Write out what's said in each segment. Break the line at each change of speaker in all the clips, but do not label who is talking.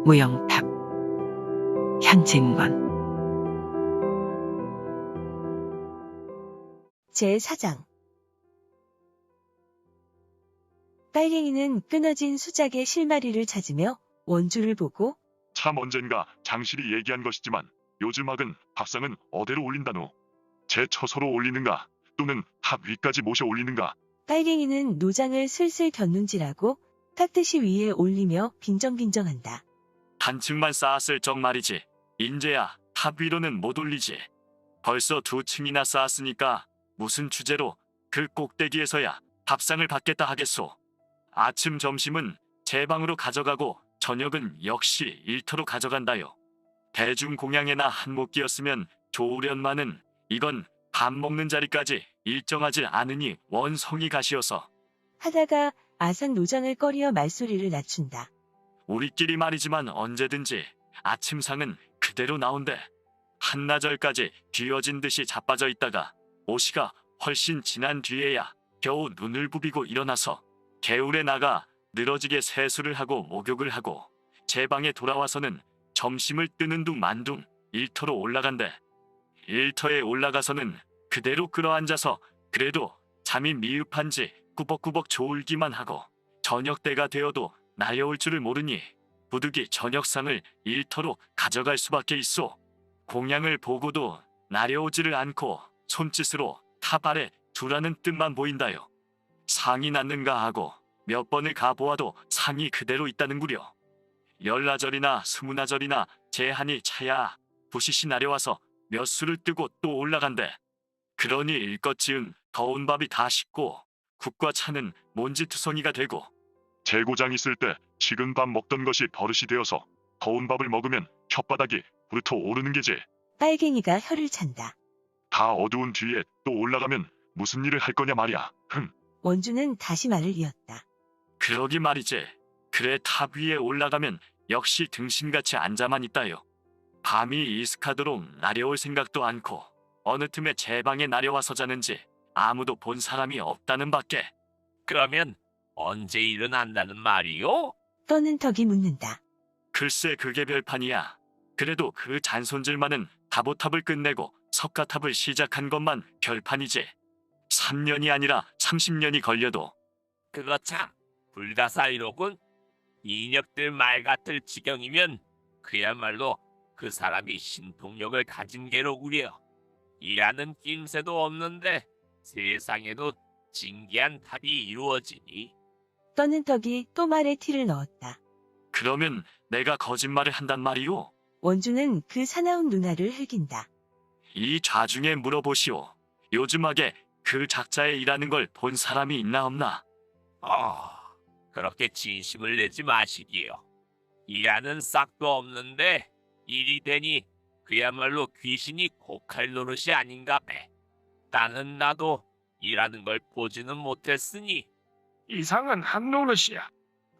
무영탑, 현진건.
제4장. 빨갱이는 끊어진 수작의 실마리를 찾으며 원주를 보고
참 언젠가 장실이 얘기한 것이지만 요즘학은 밥상은 어디로 올린다노? 제 처소로 올리는가? 또는 탑 위까지 모셔 올리는가?
빨갱이는 노장을 슬슬 곁눈질하고 탁듯이 위에 올리며 빈정빈정한다.
한 층만 쌓았을 적 말이지. 인제야 탑 위로는 못 올리지. 벌써 2층이나 쌓았으니까 무슨 주제로 그 꼭대기에서야 밥상을 받겠다 하겠소. 아침 점심은 제 방으로 가져가고 저녁은 역시 일터로 가져간다요. 대중공양에나 한몫 끼었으면 좋으련마는 이건 밥 먹는 자리까지 일정하지 않으니 원성이 가시어서.
하다가 아상 노장을 꺼리어 말소리를 낮춘다.
우리끼리 말이지만 언제든지 아침상은 그대로 나온대. 한나절까지 뒤어진 듯이 자빠져 있다가 오시가 훨씬 지난 뒤에야 겨우 눈을 부비고 일어나서 개울에 나가 늘어지게 세수를 하고 목욕을 하고 제 방에 돌아와서는 점심을 뜨는 둥 만둥 일터로 올라간대. 일터에 올라가서는 그대로 끌어앉아서 그래도 잠이 미흡한지 꾸벅꾸벅 졸기만 하고 저녁 때가 되어도 날려올 줄을 모르니 부득이 저녁상을 일터로 가져갈 수밖에 있소. 공양을 보고도 날려오지를 않고 손짓으로 탑 아래 두라는 뜻만 보인다요. 상이 났는가 하고 몇 번을 가보아도 상이 그대로 있다는구려. 열나절이나 스무나절이나 제한이 차야 부시시 나려와서 몇 수를 뜨고 또 올라간대. 그러니 일껏 지은 더운 밥이 다 식고 국과 차는 먼지투성이가 되고.
재고장 있을 때 식은 밥 먹던 것이 버릇이 되어서 더운 밥을 먹으면 혓바닥이 부르터 오르는 게지.
빨갱이가 혀를 찬다.
다 어두운 뒤에 또 올라가면 무슨 일을 할 거냐 말이야.
원주는 다시 말을 이었다.
그러기 말이지. 그래 탑 위에 올라가면 역시 등신같이 앉아만 있다요. 밤이 이슥하도록 나려올 생각도 않고 어느 틈에 제 방에 나려와서 자는지 아무도 본 사람이 없다는 밖에.
그러면 언제 일어난다는 말이요?
떠는 턱이 묻는다.
글쎄 그게 별판이야. 그래도 그 잔손질만은 다보탑을 끝내고 석가탑을 시작한 것만 별판이지. 3년이 아니라 30년이 걸려도.
그거 참 불가사의로군. 이력들 말 같을 지경이면 그야말로 그 사람이 신통력을 가진 게로구려. 일하는 낌새도 없는데 세상에도 진기한 탑이 이루어지니.
떠는 턱이 또 말에 티를 넣었다.
그러면 내가 거짓말을 한단 말이오?
원주는 그 사나운 누나를 흘긴다.
이 좌중에 물어보시오. 요즘하게 그 작자에 일하는 걸 본 사람이 있나 없나?
그렇게 진심을 내지 마시기요. 일하는 싹도 없는데 일이 되니 그야말로 귀신이 고칼 노릇이 아닌가 배. 나는 나도 일하는 걸 보지는 못했으니.
이상은 한 노릇이야.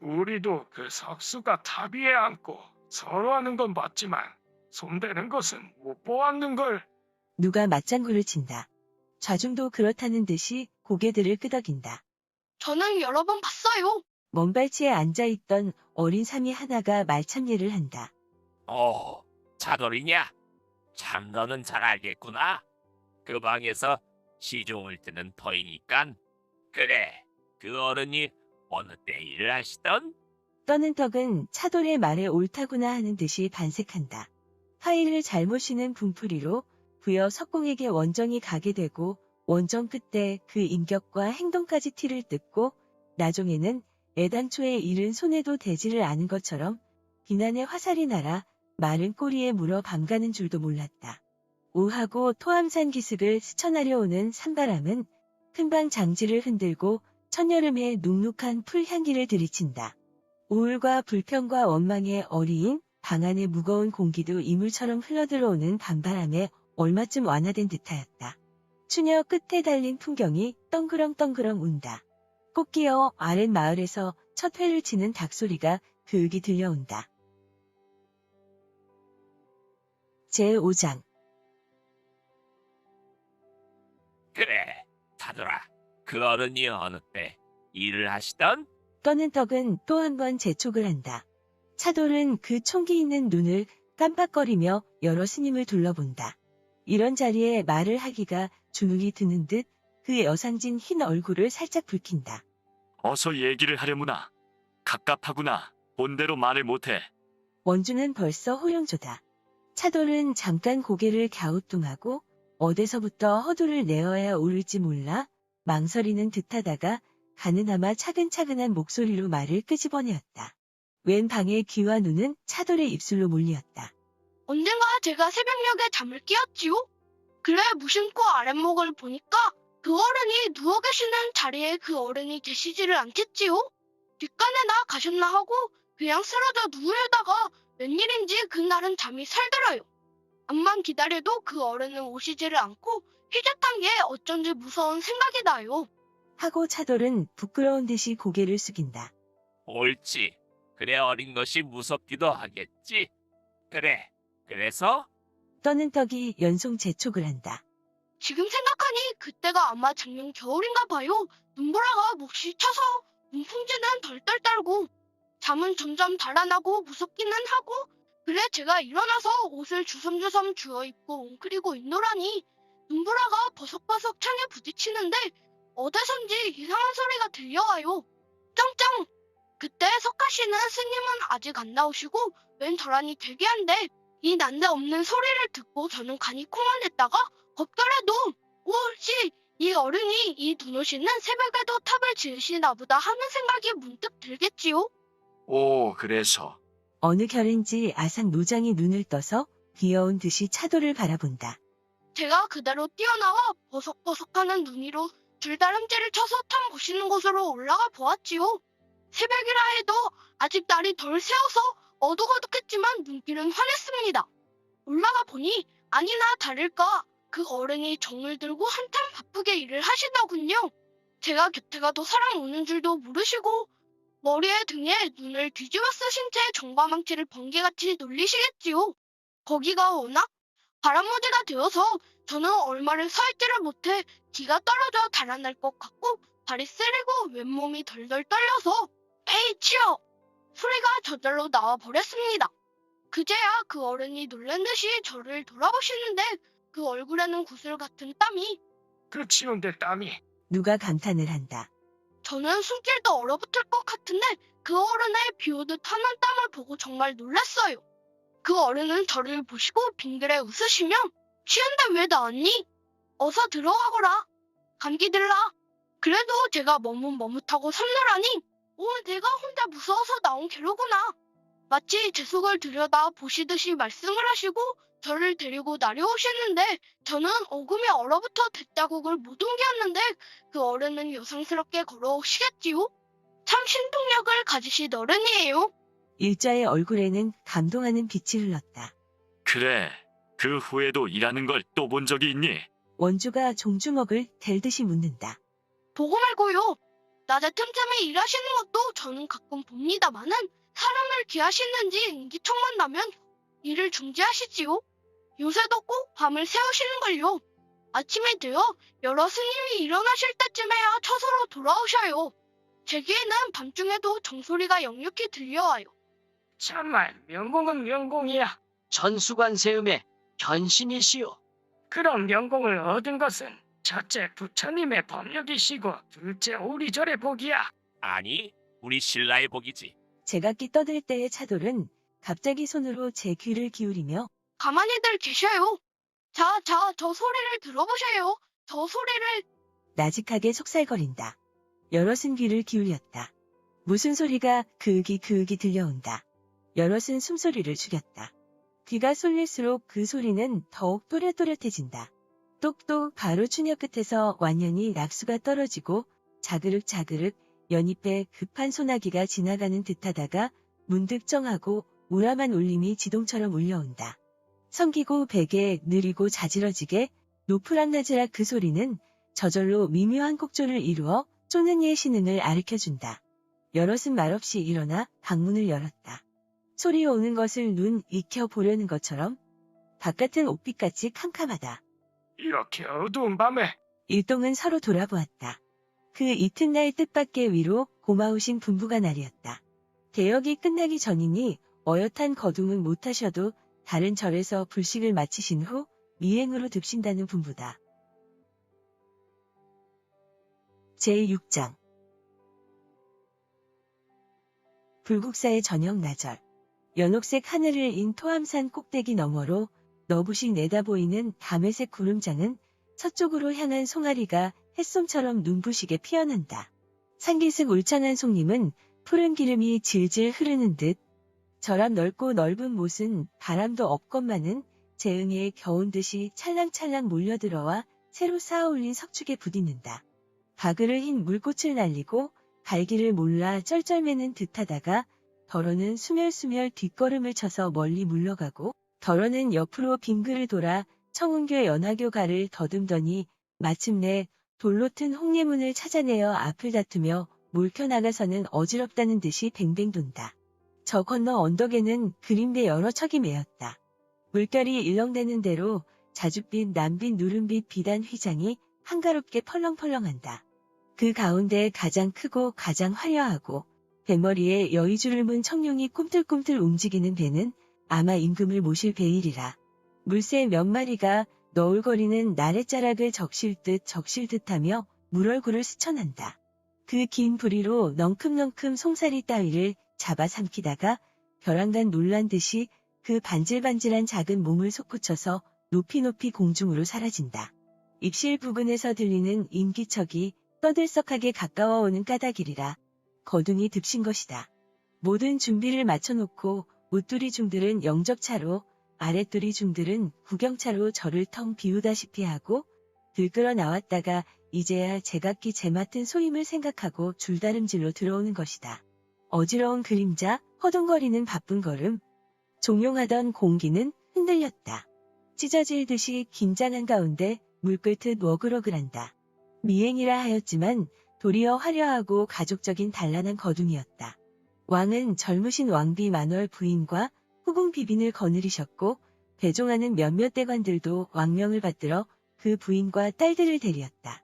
우리도 그 석수가 탑 위에 앉고 서로 하는 건 봤지만 손대는 것은 못 보았는걸.
누가 맞장구를 친다. 좌중도 그렇다는 듯이 고개들을 끄덕인다.
저는 여러 번 봤어요.
먼발치에 앉아있던 어린 삼이 하나가 말참례를 한다.
차돌이냐? 참 너는 잘 알겠구나. 그 방에서 시종을 뜨는 터이니깐. 그래, 그 어른이 어느 때 일을 하시던?
떠는 턱은 차돌의 말에 옳다구나 하는 듯이 반색한다. 화일을 잘못 쉬는 분풀이로 부여 석공에게 원정이 가게 되고 원정 끝에 그 인격과 행동까지 티를 뜯고 나중에는 애당초에 일은 손에도 대지를 않은 것처럼 비난의 화살이 날아 마른 꼬리에 물어 밤가는 줄도 몰랐다. 우하고 토암산 기슭을 스쳐나려 오는 산바람은 큰방 장지를 흔들고 천여름의 눅눅한 풀향기를 들이친다. 우울과 불평과 원망의 어리인 방 안의 무거운 공기도 이물처럼 흘러들어오는 밤바람에 얼마쯤 완화된 듯하였다. 추녀 끝에 달린 풍경이 덩그렁덩그렁 운다. 꽃기어 아랫마을에서 첫 회를 치는 닭소리가 그윽이 들려온다. 제5장.
그래, 차돌아. 그 어른이 어느 때 일을 하시던?
떠는 턱은 또 한 번 재촉을 한다. 차돌은 그 총기 있는 눈을 깜빡거리며 여러 스님을 둘러본다. 이런 자리에 말을 하기가 주눅이 드는 듯 그 여상진 흰 얼굴을 살짝 붉힌다.
어서 얘기를 하려무나. 갑갑하구나. 본대로 말을 못해.
원주는 벌써 호령조다. 차돌은 잠깐 고개를 갸우뚱하고 어디서부터 허도를 내어야 오를지 몰라 망설이는 듯하다가 가느나마 차근차근한 목소리로 말을 끄집어내었다. 웬 방의 귀와 눈은 차돌의 입술로 몰리었다.
언젠가 제가 새벽녘에 잠을 깨었지요. 그래 무심코 아랫목을 보니까 그 어른이 누워 계시는 자리에 그 어른이 계시지를 않겠지요. 뒷간에나 가셨나 하고 그냥 쓰러져 누우려다가 웬일인지 그날은 잠이 살들어요. 암만 기다려도 그 어른은 오시지를 않고 희젓한 게 어쩐지 무서운 생각이 나요.
하고 차돌은 부끄러운 듯이 고개를 숙인다.
옳지. 그래 어린 것이 무섭기도 하겠지. 그래. 그래서
떠는 떡이 연속 재촉을 한다.
지금 생각하니 그때가 아마 작년 겨울인가 봐요. 눈보라가 몹시 쳐서 문풍지는 덜덜 떨고 잠은 점점 달아나고 무섭기는 하고 그래 제가 일어나서 옷을 주섬주섬 주워 입고 웅크리고 있노라니 눈보라가 버석버석 창에 부딪히는데 어디선지 이상한 소리가 들려와요. 쩡쩡! 그때 석하씨는 스님은 아직 안 나오시고 웬 저란이 되게 한데 이 난데없는 소리를 듣고 저는 간이 콩을 냈다가 겁더라도 오씨 이 어른이 이 두노씨는 새벽에도 탑을 지으시나 보다 하는 생각이 문득 들겠지요.
오, 그래서.
어느 결인지 아산 노장이 눈을 떠서 귀여운 듯이 차돌을 바라본다.
제가 그대로 뛰어나와 버석버석하는 눈이로 줄다름질을 쳐서 탐 보시는 곳으로 올라가 보았지요. 새벽이라 해도 아직 날이 덜 새어서 어둑어둑했지만 눈길은 환했습니다. 올라가 보니 아니나 다를까 그 어른이 정을 들고 한참 바쁘게 일을 하시더군요. 제가 곁에 가도 사람 오는 줄도 모르시고 머리에 등에 눈을 뒤집어 쓰신 채 정과망치를 번개같이 놀리시겠지요. 거기가 워낙 바람모지가 되어서 저는 얼마를 서 있지를 못해 기가 떨어져 달아날 것 같고 발이 쓰리고 왼몸이 덜덜 떨려서 에이 치여! 소리가 저절로 나와 버렸습니다. 그제야 그 어른이 놀란 듯이 저를 돌아보시는데 그 얼굴에는 구슬 같은 땀이
그 치운데 땀이.
누가 감탄을 한다.
저는 숨길도 얼어붙을 것 같은데 그 어른의 비오듯 하는 땀을 보고 정말 놀랐어요. 그 어른은 저를 보시고 빙그레 웃으시며 취한데 왜 나왔니? 어서 들어가거라. 감기 들라. 그래도 제가 머뭇머뭇하고 섬느라니 내가 혼자 무서워서 나온 게로구나. 마치 제 속을 들여다 보시듯이 말씀을 하시고 저를 데리고 나려오시는데 저는 오금이 얼어붙어 대자국을 못 옮겼는데 그 어른은 요상스럽게 걸어오시겠지요? 참 신통력을 가지신 어른이에요.
일자의 얼굴에는 감동하는 빛이 흘렀다.
그래. 그 후에도 일하는 걸 또 본 적이 있니?
원주가 종주먹을 댈듯이 묻는다.
보고 말고요. 낮에 틈틈이 일하시는 것도 저는 가끔 봅니다마는 사람을 귀하시는지 인기척만 나면 일을 중지하시지요. 요새도 꼭 밤을 새우시는걸요. 아침이 되어 여러 스님이 일어나실 때쯤에야 처소로 돌아오셔요. 제 귀에는 밤중에도 정소리가 역력히 들려와요.
참말 명공은 명공이야.
전수관세음의 견신이시오.
그런 명공을 얻은 것은 첫째 부처님의 법력이시고 둘째 오리절의 복이야.
아니 우리 신라의 복이지.
제각기 떠들 때의 차돌은 갑자기 손으로 제 귀를 기울이며
가만히들 계셔요. 자, 저 소리를 들어보세요. 저 소리를.
나직하게 속살거린다. 여럿은 귀를 기울였다. 무슨 소리가 그윽이 들려온다. 여럿은 숨소리를 죽였다. 귀가 쏠릴수록 그 소리는 더욱 또렷또렷해진다. 똑똑 바로 추녀 끝에서 완연히 낙수가 떨어지고 자그륵 연잎에 급한 소나기가 지나가는 듯하다가 문득 쩡하고 우람한 울림이 지동처럼 울려온다. 성기고 베게 느리고 자지러지게 노프락나즈락 그 소리는 저절로 미묘한 곡조를 이루어 쪼는 이의 신흥을 아르켜준다. 여럿은 말없이 일어나 방문을 열었다. 소리 오는 것을 눈 익혀 보려는 것처럼 바깥은 옥빛같이 캄캄하다.
이렇게 어두운 밤에
일동은 서로 돌아보았다. 그 이튿날 뜻밖의 위로 고마우신 분부가 날이었다. 대역이 끝나기 전이니 어엿한 거둥은 못하셔도 다른 절에서 불식을 마치신 후 미행으로 듭신다는 분부다. 제6장 불국사의 저녁 나절 연옥색 하늘을 인 토암산 꼭대기 너머로 너부식 내다보이는 담회색 구름장은 서쪽으로 향한 송아리가 햇솜처럼 눈부시게 피어난다. 산기슭 울창한 송림은 푸른 기름이 질질 흐르는 듯 절 앞 넓고 넓은 못은 바람도 없건만은 재응에 겨운 듯이 찰랑찰랑 몰려들어와 새로 쌓아올린 석축에 부딪는다. 바그르 흰 물꽃을 날리고 갈기를 몰라 쩔쩔매는 듯하다가 덜어는 수멸수멸 뒷걸음을 쳐서 멀리 물러가고 덜어는 옆으로 빙글을 돌아 청운교 연화교가를 더듬더니 마침내 돌로 튼 홍례문을 찾아내어 앞을 다투며 몰켜나가서는 어지럽다는 듯이 뱅뱅 돈다. 저 건너 언덕에는 그림배 여러 척이 메었다. 물결이 일렁대는 대로 자줏빛 남빛 누른빛 비단 휘장이 한가롭게 펄렁펄렁한다. 그 가운데 가장 크고 가장 화려하고 배머리에 여의주를 문 청룡이 꿈틀꿈틀 움직이는 배는 아마 임금을 모실 배일이라. 물새 몇 마리가 너울거리는 나랫자락을 적실 듯하며 물얼굴을 스쳐난다. 그 긴 부리로 넝큼넝큼 송사리 따위를 잡아 삼키다가 벼랑간 놀란 듯이 그 반질반질한 작은 몸을 솟구쳐서 높이 높이 공중으로 사라진다. 입실 부근에서 들리는 인기척이 떠들썩하게 가까워오는 까닭이리라. 거둥이 듭신 것이다. 모든 준비를 마쳐놓고 웃두리 중들은 영접차로 아랫두리 중들은 구경차로 저를 텅 비우다시피 하고 들끓어 나왔다가 이제야 제각기 제맡은 소임을 생각하고 줄다름질로 들어오는 것이다. 어지러운 그림자, 허둥거리는 바쁜 걸음, 종용하던 공기는 흔들렸다. 찢어질 듯이 긴장한 가운데 물끓듯 워글워글한다. 미행이라 하였지만 도리어 화려하고 가족적인 단란한 거둥이었다. 왕은 젊으신 왕비 만월 부인과 후궁 비빈을 거느리셨고 배종하는 몇몇 대관들도 왕명을 받들어 그 부인과 딸들을 데리었다.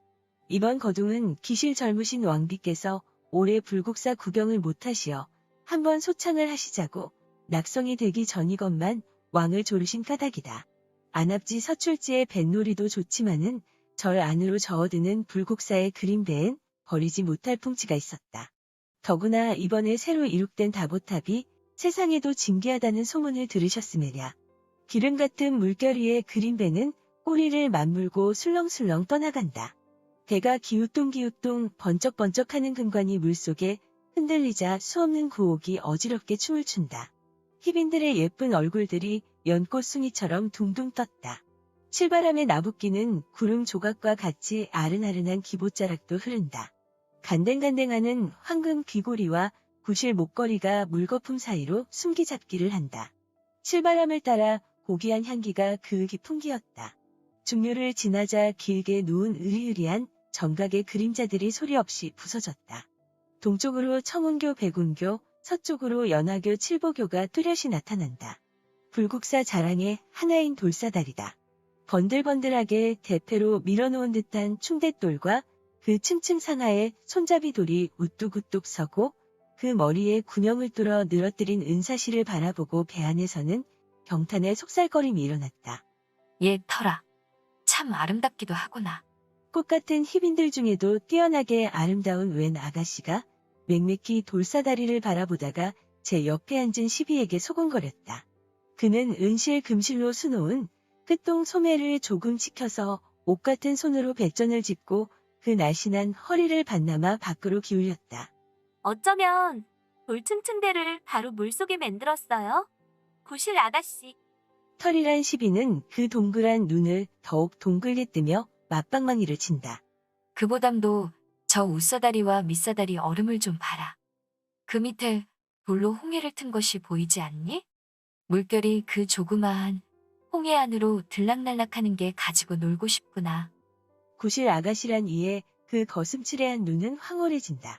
이번 거둥은 기실 젊으신 왕비께서 올해 불국사 구경을 못하시어 한번 소창을 하시자고 낙성이 되기 전이건만 왕을 조르신 까닭이다. 안압지 서출지의 뱃놀이도 좋지만은 절 안으로 저어드는 불국사의 그림배엔 버리지 못할 풍치가 있었다. 더구나 이번에 새로 이룩된 다보탑이 세상에도 진귀하다는 소문을 들으셨음에랴. 기름 같은 물결 위의 그림배는 꼬리를 맞물고 술렁술렁 떠나간다. 배가 기우뚱기우뚱 번쩍번쩍하는 금관이 물속에 흔들리자 수없는 구옥이 어지럽게 춤을 춘다. 희빈들의 예쁜 얼굴들이 연꽃숭이처럼 둥둥 떴다. 실바람에 나붓기는 구름 조각과 같이 아른아른한 기봇자락도 흐른다. 간댕간댕하는 황금 귀고리와 구실 목걸이가 물거품 사이로 숨기잡기를 한다. 실바람을 따라 고귀한 향기가 그윽이 풍기었다. 중류를 지나자 길게 누운 으리으리한 정각의 그림자들이 소리 없이 부서졌다. 동쪽으로 청운교 백운교, 서쪽으로 연화교 칠보교가 뚜렷이 나타난다. 불국사 자랑의 하나인 돌사다리다. 번들번들하게 대패로 밀어놓은 듯한 충대돌과 그 층층 상하에 손잡이 돌이 우뚝우뚝 서고 그 머리에 군형을 뚫어 늘어뜨린 은사시를 바라보고 배 안에서는 경탄의 속살거림이 일어났다.
얘 터라. 참 아름답기도 하구나.
꽃같은 희빈들 중에도 뛰어나게 아름다운 웬 아가씨가 맹맥히 돌사다리를 바라보다가 제 옆에 앉은 시비에게 소곤거렸다. 그는 은실 금실로 수놓은 끝동 소매를 조금 치켜서 옷 같은 손으로 백전을 짚고 그 날씬한 허리를 반나마 밖으로 기울였다.
어쩌면 돌층층대를 바로 물속에 만들었어요. 구실 아가씨.
털이란 시비는 그 동그란 눈을 더욱 동글게 뜨며 맞방망이를 친다.
그보담도 저 웃사다리와 밑사다리 얼음을 좀 봐라. 그 밑에 돌로 홍해를 튼 것이 보이지 않니? 물결이 그 조그마한 홍해 안으로 들락날락하는 게 가지고 놀고 싶구나.
구실 아가씨란 이에 그 거슴츠레한 눈은 황홀해진다.